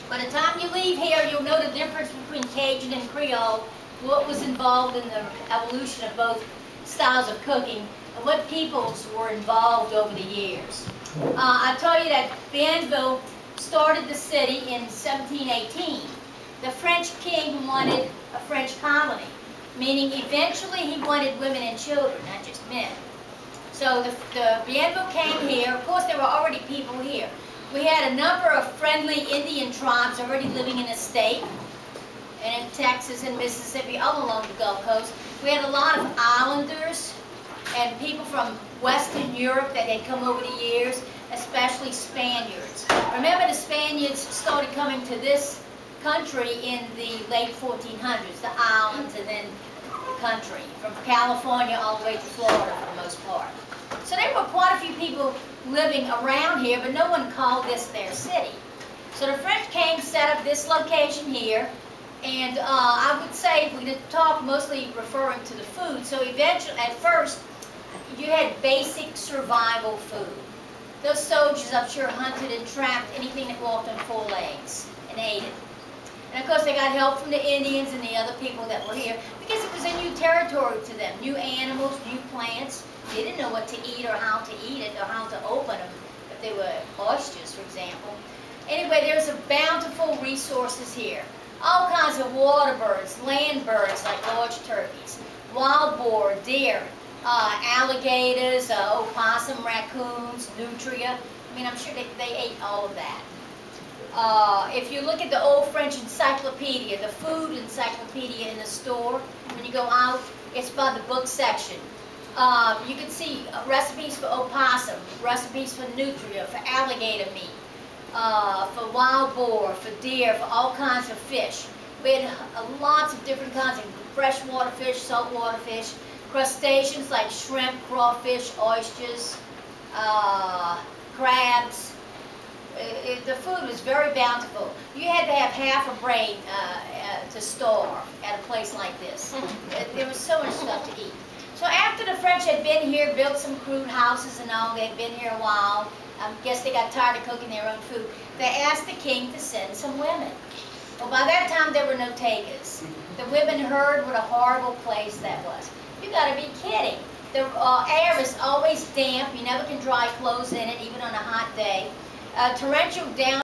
By the time you leave here, you'll know the difference between Cajun and Creole, what was involved in the evolution of both styles of cooking, and what peoples were involved over the years. I tell you that Bienville started the city in 1718. The French king wanted a French colony, meaning eventually he wanted women and children, not just men. So the Bienville came here. Of course, there were already people here. We had a number of friendly Indian tribes already living in the state, and in Texas and Mississippi, all along the Gulf Coast. We had a lot of islanders and people from Western Europe that had come over the years, especially Spaniards. Remember, the Spaniards started coming to this country in the late 1400s, the islands and then the country, from California all the way to Florida for the most part. So there were quite a few people living around here, but no one called this their city. So the French came, set up this location here, and I would say, if we're going to talk mostly referring to the food, so eventually, at first, you had basic survival food. Those soldiers, I'm sure, hunted and trapped anything that walked on four legs and ate it. And of course, they got help from the Indians and the other people that were here, because it was a new territory to them, new animals, new plants. They didn't know what to eat or how to eat it or how to open them, if they were oysters, for example. Anyway, there's a bountiful resources here. All kinds of water birds, land birds like large turkeys, wild boar, deer, alligators, opossum, raccoons, nutria. I mean, I'm sure they ate all of that. If you look at the old French encyclopedia, the food encyclopedia in the store, when you go out, it's by the book section. You can see recipes for opossum, recipes for nutria, for alligator meat, for wild boar, for deer, for all kinds of fish. We had lots of different kinds of freshwater fish, saltwater fish, crustaceans like shrimp, crawfish, oysters, crabs. The food was very bountiful. You had to have half a brain to starve at a place like this. There was so much stuff to eat. So after the French had been here, built some crude houses and all, they had been here a while, I guess they got tired of cooking their own food, they asked the king to send some women. Well, by that time there were no takers. The women heard what a horrible place that was. You got to be kidding. The air is always damp. You never can dry clothes in it, even on a hot day. Torrential down